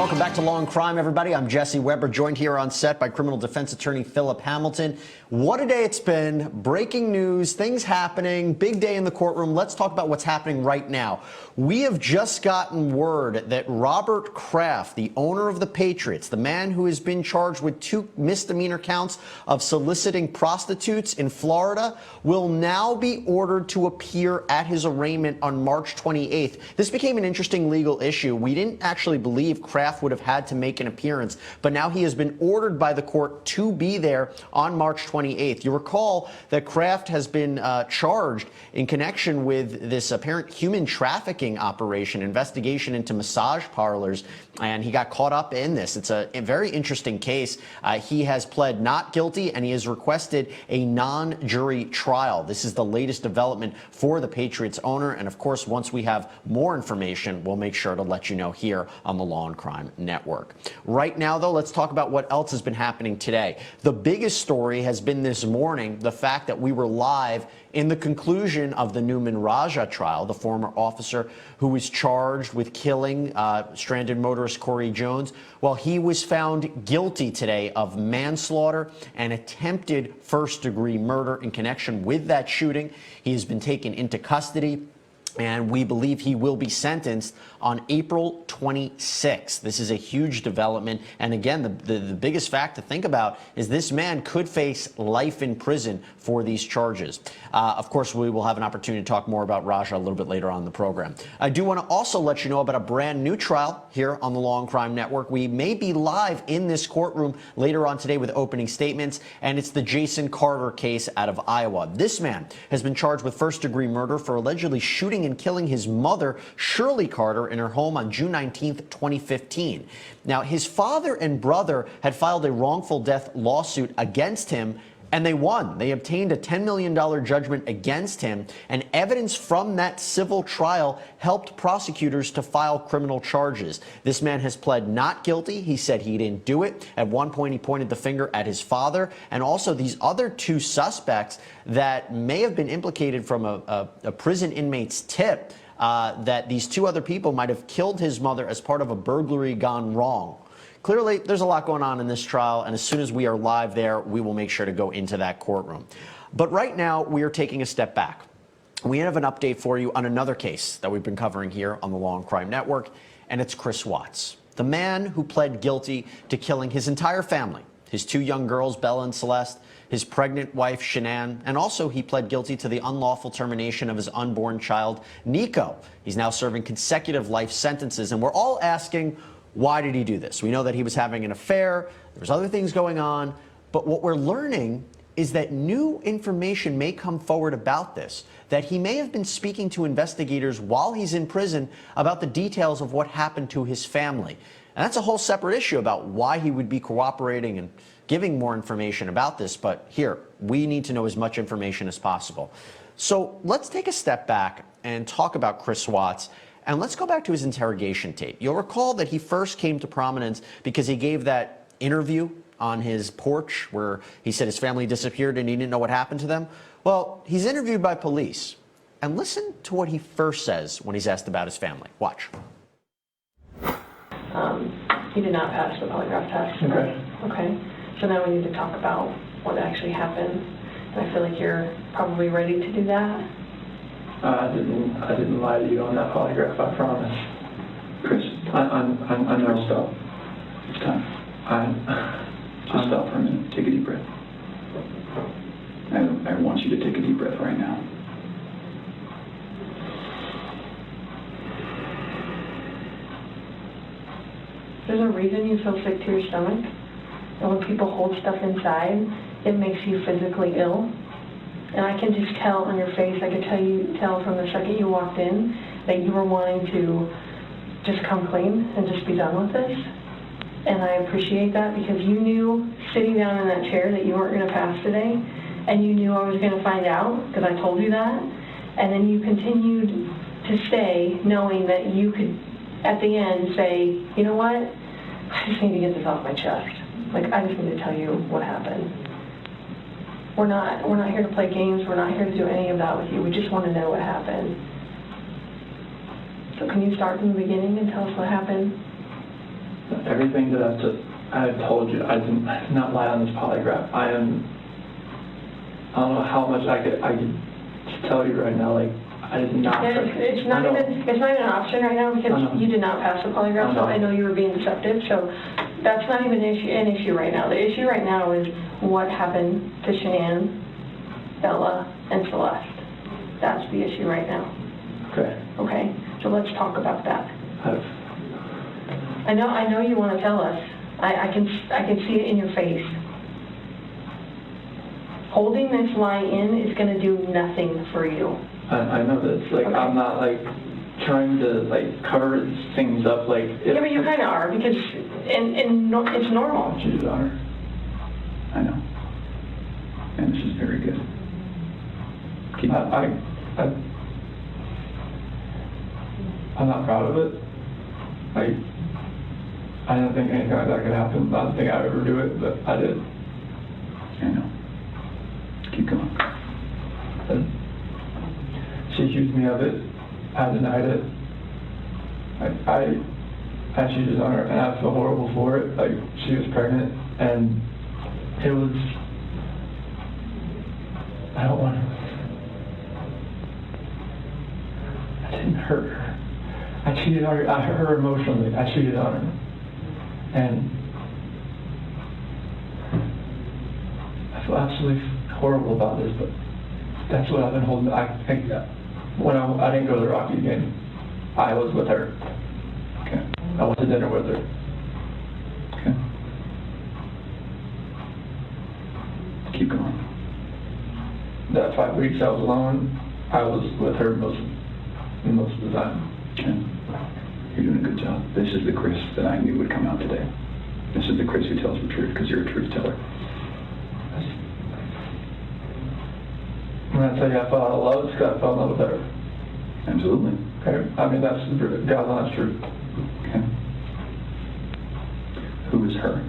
Welcome back to Law and Crime, everybody. I'm Jesse Weber, joined here on set by criminal defense attorney Philip Hamilton. What a day it's been. Breaking news, things happening, big day in the courtroom. Let's talk about what's happening right now. We have just gotten word that Robert Kraft, the owner of the Patriots, the man who has been charged with 2 misdemeanor counts of soliciting prostitutes in Florida, will now be ordered to appear at his arraignment on March 28th. This became an interesting legal issue. We didn't actually believe Kraft would have had to make an appearance, but now he has been ordered by the court to be there on March 28th. You recall that Kraft has been charged in connection with this apparent human trafficking operation, investigation into massage parlors, and he got caught up in this. It's a very interesting case. He has pled not guilty, and he has requested a non-jury trial. This is the latest development for the Patriots owner, and of course, once we have more information, we'll make sure to let you know here on the Law and Crime Network. Right now, though, let's talk about what else has been happening today. The biggest story has been this morning, the fact that we were live in the conclusion of the Newman Raja trial, the former officer who was charged with killing stranded motorist Corey Jones. Well, he was found guilty today of manslaughter and attempted first-degree murder in connection with that shooting. He has been taken into custody, and we believe he will be sentenced on April 26th. This is a huge development. And again, the biggest fact to think about is this man could face life in prison for these charges. Of course, we will have an opportunity to talk more about Raja a little bit later on in the program. I do want to also let you know about a brand new trial here on the Law and Crime Network. We may be live in this courtroom later on today with opening statements, and it's the Jason Carter case out of Iowa. This man has been charged with first-degree murder for allegedly shooting and killing his mother, Shirley Carter, in her home on June 19th, 2015. Now, his father and brother had filed a wrongful death lawsuit against him, and they won. They obtained a $10 million judgment against him, and evidence from that civil trial helped prosecutors to file criminal charges. This man has pled not guilty. He said he didn't do it. At one point, he pointed the finger at his father, and also these other 2 suspects that may have been implicated from a prison inmate's tip that these 2 other people might have killed his mother as part of a burglary gone wrong. Clearly, there's a lot going on in this trial, and as soon as we are live there, we will make sure to go into that courtroom. But right now, we are taking a step back. We have an update for you on another case that we've been covering here on the Law and Crime Network, and it's Chris Watts, the man who pled guilty to killing his entire family, his 2 young girls, Bella and Celeste, his pregnant wife, Shanann, and also he pled guilty to the unlawful termination of his unborn child, Nico. He's now serving consecutive life sentences, and we're all asking, why did he do this? We know that he was having an affair, there's other things going on, but what we're learning is that new information may come forward about this, that he may have been speaking to investigators while he's in prison about the details of what happened to his family. And that's a whole separate issue about why he would be cooperating and giving more information about this, but here, we need to know as much information as possible. So let's take a step back and talk about Chris Watts. And let's go back to his interrogation tape. You'll recall that he first came to prominence because he gave that interview on his porch where he said his family disappeared and he didn't know what happened to them. Well, he's interviewed by police. And listen to what he first says when he's asked about his family. Watch. He did not pass the polygraph test. Okay. So now we need to talk about what actually happened. And I feel like you're probably ready to do that. I didn't lie to you on that polygraph, I promise. Chris, I'm never stop. it's time. Just stop for a minute. Take a deep breath. I want you to take a deep breath right now. There's a reason you feel sick to your stomach. And when people hold stuff inside, it makes you physically ill. And I can just tell on your face, I could tell from the second you walked in that you were wanting to just come clean and just be done with this. And I appreciate that because you knew sitting down in that chair that you weren't going to pass today, and you knew I was going to find out because I told you that. And then you continued to stay knowing that you could, at the end, say, you know what, I just need to get this off my chest. Like, I just need to tell you what happened. We're not here to play games. We're not here to do any of that with you. We just want to know what happened. So can you start from the beginning and tell us what happened? Everything that I've told you, I did not lie on this polygraph. I don't know how much I could just tell you right now, like, I did not. It's not even an option right now because you did not pass the polygraph, so I know you were being deceptive, so that's not even an issue right now. The issue right now is what happened to Shanann, Bella, and Celeste. That's the issue right now. Okay. Okay, so let's talk about that. I've, I know you want to tell us. I can see it in your face. Holding this lie in is going to do nothing for you. I know this. Like, Okay. I'm not like trying to like cover things up. Like, Yeah, but you kind of are because it's normal. She's on her. I know. And this is very good. Keep I'm not proud of it. Like, I didn't think anything like that could happen. I didn't think I'd ever do it, but I did. I know. Keep going. And she accused me of it. I denied it. I had cheated on her, and I feel horrible for it. Like, she was pregnant, and it was. I don't want to. I didn't hurt her. I cheated on her. I hurt her emotionally. I cheated on her, and I feel absolutely horrible about this, but that's what I've been holding. When I didn't go to the Rocky game, I was with her. Okay. I went to dinner with her. Okay. Keep going. That 5 weeks I was alone, I was with her most of the time. Okay. You're doing a good job. This is the Chris that I knew would come out today. This is the Chris who tells the truth because you're a truth teller. When I tell you I fell out of love, it's because I fell in love with her. Absolutely. Okay? I mean, that's God's honest truth. Okay. Who is her?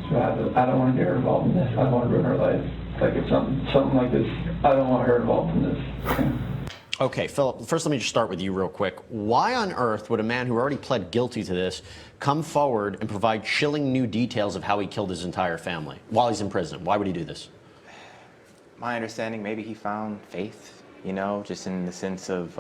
So I don't want to get her involved in this. I don't want to ruin her life. Like, if something like this, I don't want her involved in this. Okay. Okay, Philip, first let me just start with you real quick. Why on earth would a man who already pled guilty to this come forward and provide chilling new details of how he killed his entire family while he's in prison? Why would he do this? My understanding, maybe he found faith, you know, just in the sense of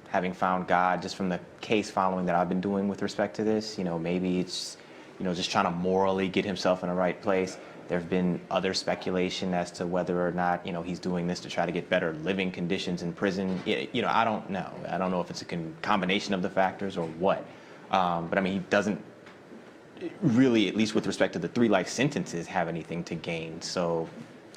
having found God, just from the case following that I've been doing with respect to this. You know, maybe it's, you know, just trying to morally get himself in the right place. There have been other speculation as to whether or not, you know, he's doing this to try to get better living conditions in prison. You know, I don't know. I don't know if it's a combination of the factors or what. But I mean, he doesn't really, at least with respect to the 3 life sentences, have anything to gain. So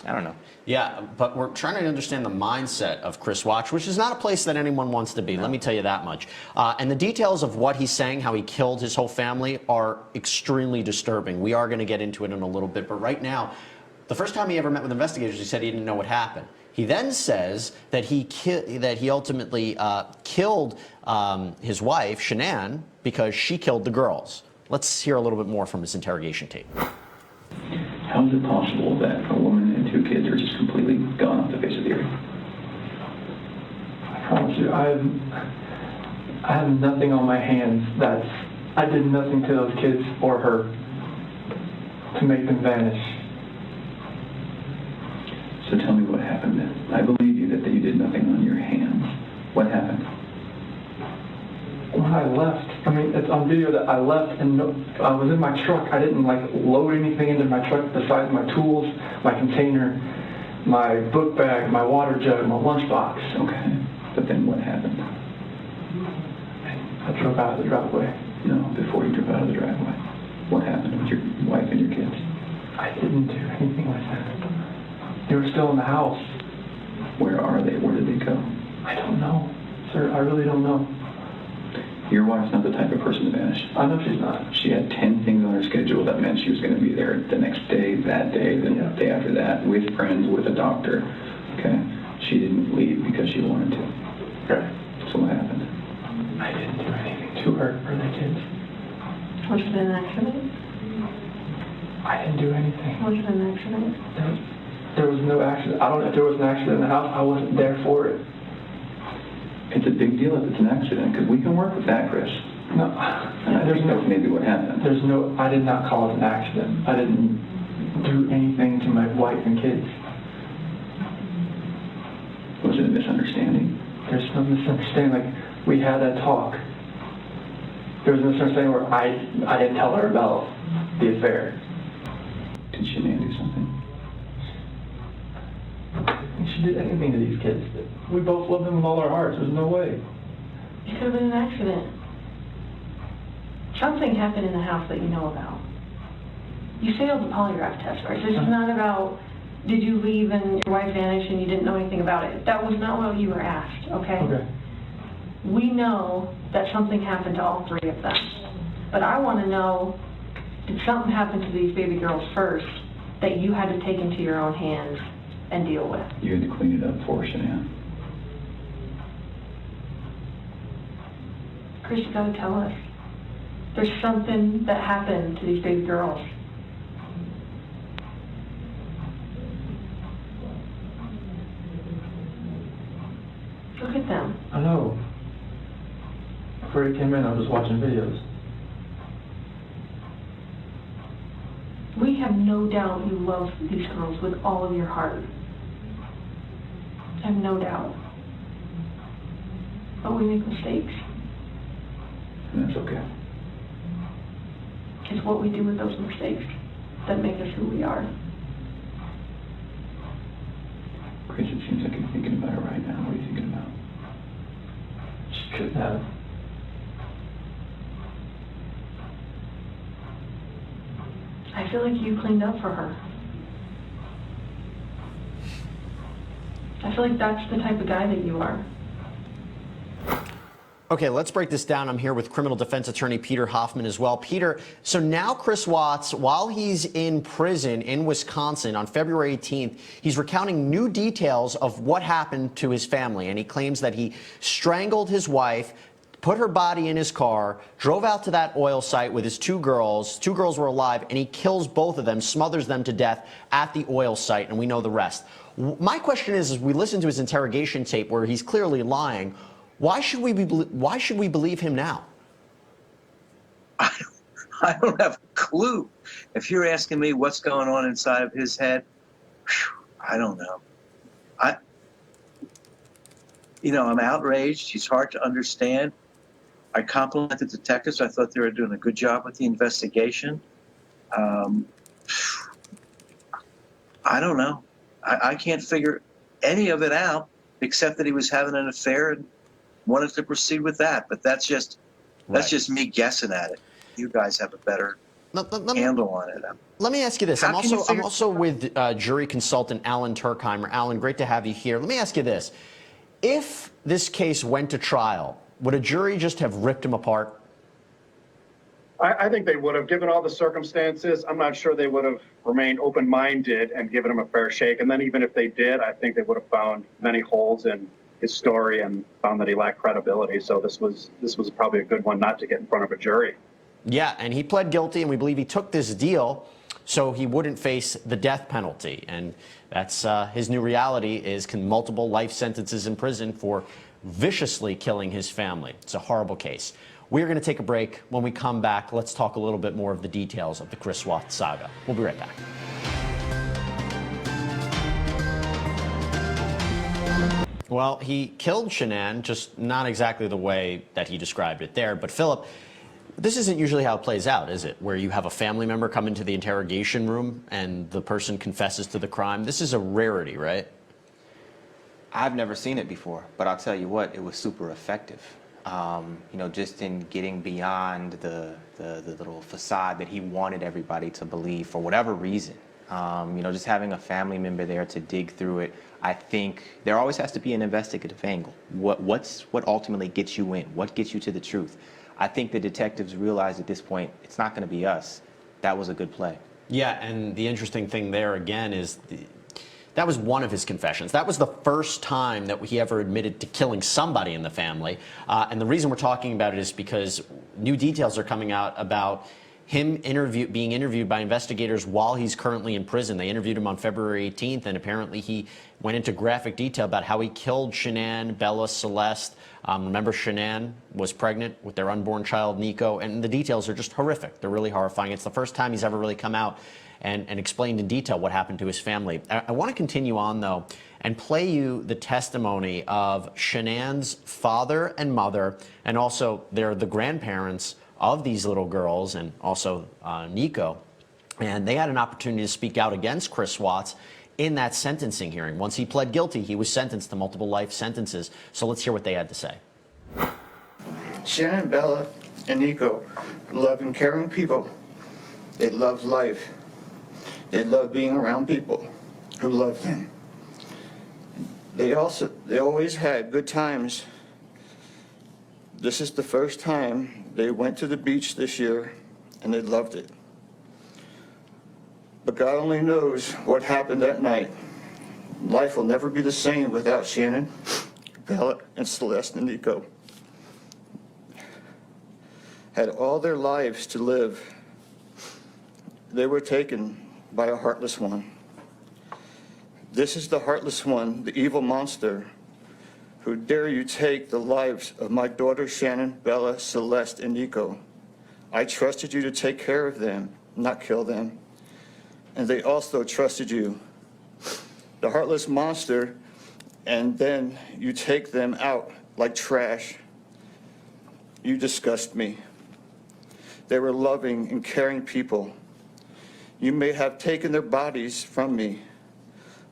I don't know. Yeah, but we're trying to understand the mindset of Chris Watch, which is not a place that anyone wants to be, let me tell you that much. And the details of what he's saying, how he killed his whole family, are extremely disturbing. We are going to get into it in a little bit, but right now, the first time he ever met with investigators, he said he didn't know what happened. He then says that he ultimately killed his wife, Shanann, because she killed the girls. Let's hear a little bit more from his interrogation tape. How is it possible that a woman and 2 kids are just completely gone off the face of the earth? I promise you, I have nothing on my hands I did nothing to those kids or her to make them vanish. So tell me what happened then. I believe you that you did nothing on your hands. What happened? When I left, I mean, it's on video that I left and I was in my truck. I didn't like load anything into my truck besides my tools, my container, my book bag, my water jug, my lunchbox. Okay. But then what happened? I drove out of the driveway. No, before you drove out of the driveway. What happened with your wife and your kids? I didn't do anything like that. They were still in the house. Where are they? Where did they go? I don't know, sir. I really don't know. Your wife's not the type of person to vanish. I know she's not. She had 10 things on her schedule that meant she was going to be there the next day, that day, the day after that, with friends, with a doctor. Okay? She didn't leave because she wanted to. Right. So what happened? I didn't do anything to her or the kids. Was it an accident? I didn't do anything. Was it an accident? There was no accident. I don't know if there was an accident in the house. I wasn't there for it. It's a big deal if it's an accident, because we can work with that, Chris. No, there's no, That's maybe what happened. I did not cause an accident. I didn't do anything to my wife and kids. Was it a misunderstanding? There's no misunderstanding. Like, we had a talk. There was a misunderstanding where I didn't tell her about the affair. Did Shanann do something? She did anything to these kids. We both love them with all our hearts. There's no way. It could have been an accident. Something happened in the house that you know about. You failed the polygraph test, Chris. This is not about, did you leave and your wife vanished and you didn't know anything about it. That was not what you were asked, okay? Okay. We know that something happened to all three of them. But I want to know, did something happen to these baby girls first that you had to take into your own hands and deal with? You had to clean it up for Shanann. Chris, you gotta tell us. There's something that happened to these baby girls. Look at them. I know. Before you came in, I was watching videos. We have no doubt you love these girls with all of your heart. I have no doubt. But we make mistakes. And that's okay. It's what we do with those mistakes that make us who we are. Chris, it seems like you're thinking about it right now. What are you thinking about? She couldn't have. I feel like you cleaned up for her. I feel like that's the type of guy that you are. Okay, let's break this down. I'm here with criminal defense attorney Peter Hoffman as well. Peter, so now Chris Watts, while he's in prison in Wisconsin on February 18th, he's recounting new details of what happened to his family. And he claims that he strangled his wife, put her body in his car, drove out to that oil site with his two girls. Two girls were alive, and he kills both of them, smothers them to death at the oil site, and we know the rest. My question is, as we listen to his interrogation tape where he's clearly lying, why should we believe him now? I don't have a clue. If you're asking me what's going on inside of his head, I don't know. I'm outraged. He's hard to understand. I complimented the detectives. I thought they were doing a good job with the investigation. I don't know. I can't figure any of it out except that he was having an affair and wanted to proceed with that. But that's just me guessing at it. You guys have a better handle on it. Let me ask you this. How can you I'm also with jury consultant Alan Turkheimer. Alan, great to have you here. Let me ask you this. If this case went to trial, would a jury just have ripped him apart? I think they would have, given all the circumstances. I'm not sure they would have remained open-minded and given him a fair shake. And then even if they did, I think they would have found many holes in his story and found that he lacked credibility. So this was probably a good one not to get in front of a jury. Yeah, and he pled guilty, and we believe he took this deal so he wouldn't face the death penalty. And that's his new reality is multiple life sentences in prison for viciously killing his family. It's a horrible case. We're going to take a break. When we come back, let's talk a little bit more of the details of the Chris Watts saga. We'll be right back. Well, he killed Shanann, just not exactly the way that he described it there. But Philip, this isn't usually how it plays out, is it? Where you have a family member come into the interrogation room and the person confesses to the crime. This is a rarity, right? I've never seen it before, but I'll tell you what, it was super effective. Just in getting beyond the little facade that he wanted everybody to believe for whatever reason. Just having a family member there to dig through it. I think there always has to be an investigative angle. What ultimately gets you in? What gets you to the truth? I think the detectives realized at this point, it's not going to be us. That was a good play. Yeah, and the interesting thing there again is that was one of his confessions. That was the first time that he ever admitted to killing somebody in the family. And the reason we're talking about it is because new details are coming out about him being interviewed by investigators while he's currently in prison. They interviewed him on February 18th, and apparently he went into graphic detail about how he killed Shanann, Bella, Celeste. Remember, Shanann was pregnant with their unborn child, Nico, and the details are just horrific. They're really horrifying. It's the first time he's ever really come out and explained in detail what happened to his family. I want to continue on, though, and play you the testimony of Shanann's father and mother, and also they're the grandparents of these little girls, and also Nico. And they had an opportunity to speak out against Chris Watts in that sentencing hearing. Once he pled guilty, he was sentenced to multiple life sentences. So let's hear what they had to say. Shanann, Bella, and Nico love and caring people. They love life. They love being around people who love them. They always had good times. This is the first time they went to the beach this year, and they loved it. But God only knows what happened that night. Life will never be the same without Shanann, Bella, and Celeste and Nico. Had all their lives to live. They were taken by a heartless one. This is the heartless one, the evil monster, who dare you take the lives of my daughter Shanann, Bella, Celeste, and Nico. I trusted you to take care of them, not kill them. And they also trusted you. The heartless monster, and then you take them out like trash. You disgust me. They were loving and caring people. You may have taken their bodies from me,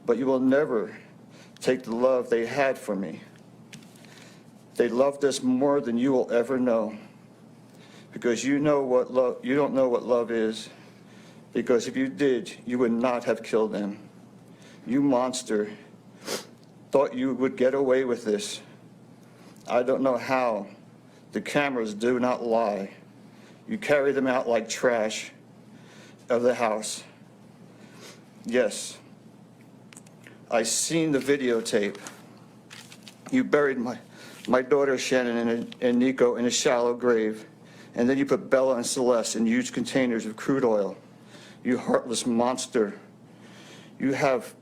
but you will never take the love they had for me. They loved us more than you will ever know, because you don't know what love is, because if you did, you would not have killed them. You monster, thought you would get away with this. I don't know how. The cameras do not lie. You carry them out like trash of the house. Yes, I seen the videotape. You buried my daughter Shanann and Nico in a shallow grave, and then you put Bella and Celeste in huge containers of crude oil. You heartless monster. You have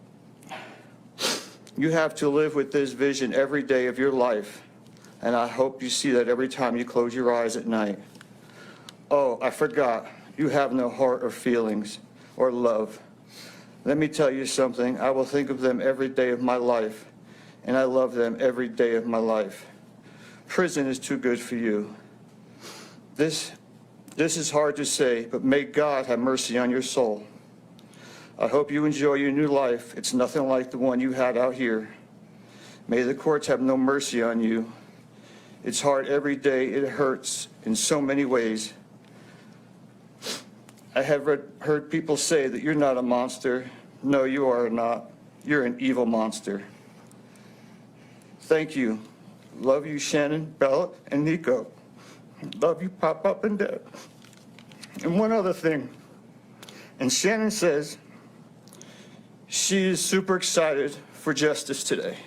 to live with this vision every day of your life, and I hope you see that every time you close your eyes at night. Oh, I forgot. You have no heart or feelings or love. Let me tell you something. I will think of them every day of my life, and I love them every day of my life. Prison is too good for you. This is hard to say, but may God have mercy on your soul. I hope you enjoy your new life. It's nothing like the one you had out here. May the courts have no mercy on you. It's hard every day. It hurts in so many ways. I have heard people say that you're not a monster. No, you are not. You're an evil monster. Thank you. Love you, Shanann, Bella, and Nico. Love you, Pop Up and Dad. And one other thing. And Shanann says she is super excited for justice today.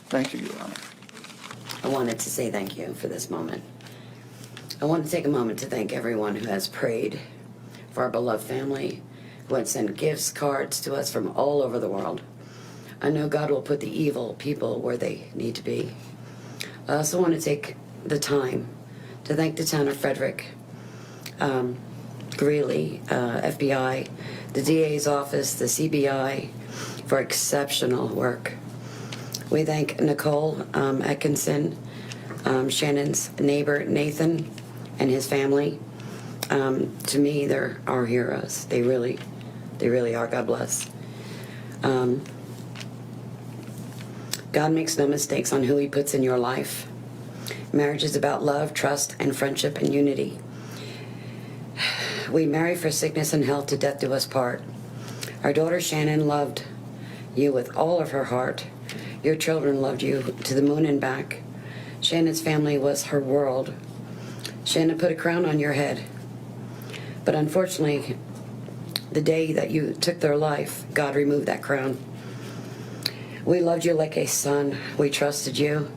Thank you, Your Honor. I wanted to say thank you for this moment. I want to take a moment to thank everyone who has prayed for our beloved family, who has sent gifts, cards to us from all over the world. I know God will put the evil people where they need to be. I also want to take the time to thank the town of Frederick, Greeley, FBI, the DA's office, the CBI, for exceptional work. We thank Nicole Atkinson, Shannon's neighbor Nathan, and his family. To me, they're our heroes. They really are. God bless. God makes no mistakes on who he puts in your life. Marriage is about love, trust, and friendship and unity. We marry for sickness and health, to death do us part. Our daughter Shanann loved you with all of her heart. Your children loved you to the moon and back. Shannon's family was her world. Shanann put a crown on your head. But unfortunately, the day that you took their life, God removed that crown. We loved you like a son. We trusted you.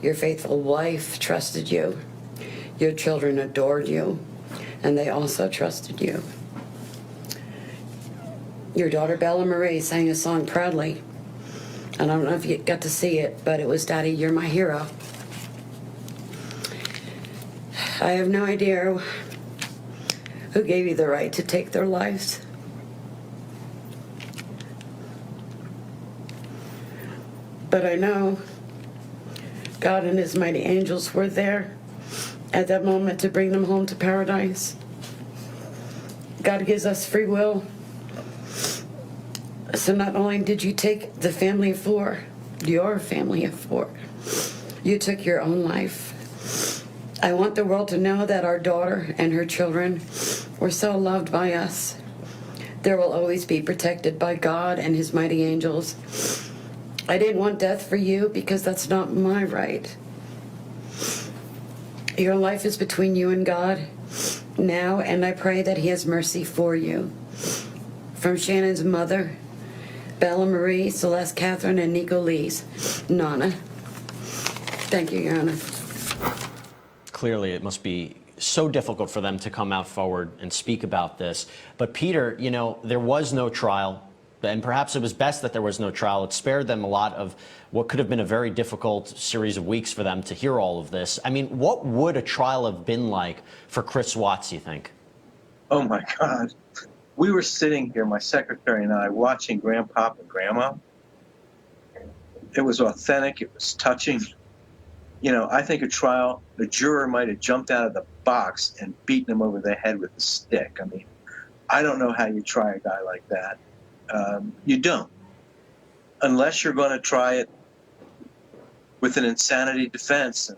Your faithful wife trusted you. Your children adored you. and they also trusted you. Your daughter Bella Marie sang a song proudly. I don't know if you got to see it, but it was Daddy, You're My Hero. I have no idea who gave you the right to take their lives. But I know God and his mighty angels were there at that moment to bring them home to paradise. God gives us free will. So not only did you take the family of four, your family of four, you took your own life. I want the world to know that our daughter and her children were so loved by us. There will always be protected by God and his mighty angels. I didn't want death for you because that's not my right. Your life is between you and God now, and I pray that he has mercy for you. From Shannon's mother, Bella Marie, Celeste Catherine, and Nico Lee's Nana. Thank you, Your Honor. Clearly, it must be so difficult for them to come out forward and speak about this. But Peter, you know, there was no trial, and perhaps it was best that there was no trial. It spared them a lot of what could have been a very difficult series of weeks for them to hear all of this. I mean, what would a trial have been like for Chris Watts, you think? Oh my God. We were sitting here, my secretary and I, watching Grandpa and Grandma. It was authentic. It was touching. You know, I think a trial, the juror might have jumped out of the box and beaten him over the head with a stick. I mean, I don't know how you try a guy like that. You don't. Unless you're going to try it with an insanity defense. And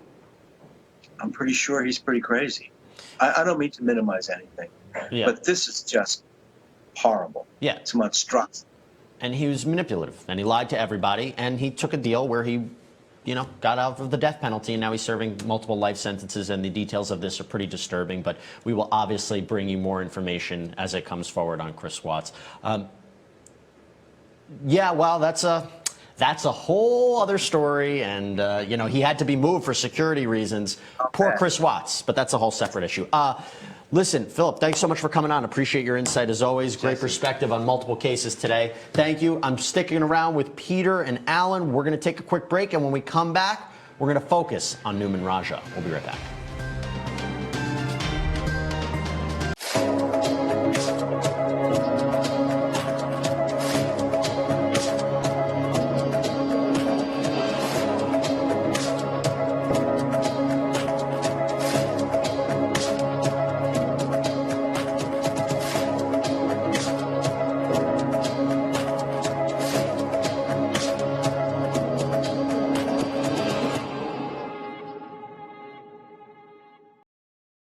I'm pretty sure he's pretty crazy. I don't mean to minimize anything, but this is just horrible. Yeah. It's monstrous. And he was manipulative, and he lied to everybody, and he took a deal where he, you know, got out of the death penalty, and now he's serving multiple life sentences, and the details of this are pretty disturbing, but we will obviously bring you more information as it comes forward on Chris Watts. Yeah, well, that's a whole other story, and, you know, he had to be moved for security reasons. Okay. Poor Chris Watts, but that's a whole separate issue. Listen, Philip, thanks so much for coming on. Appreciate your insight as always. Great perspective on multiple cases today. Thank you. I'm sticking around with Peter and Alan. We're going to take a quick break, and when we come back, we're going to focus on Newman Raja. We'll be right back.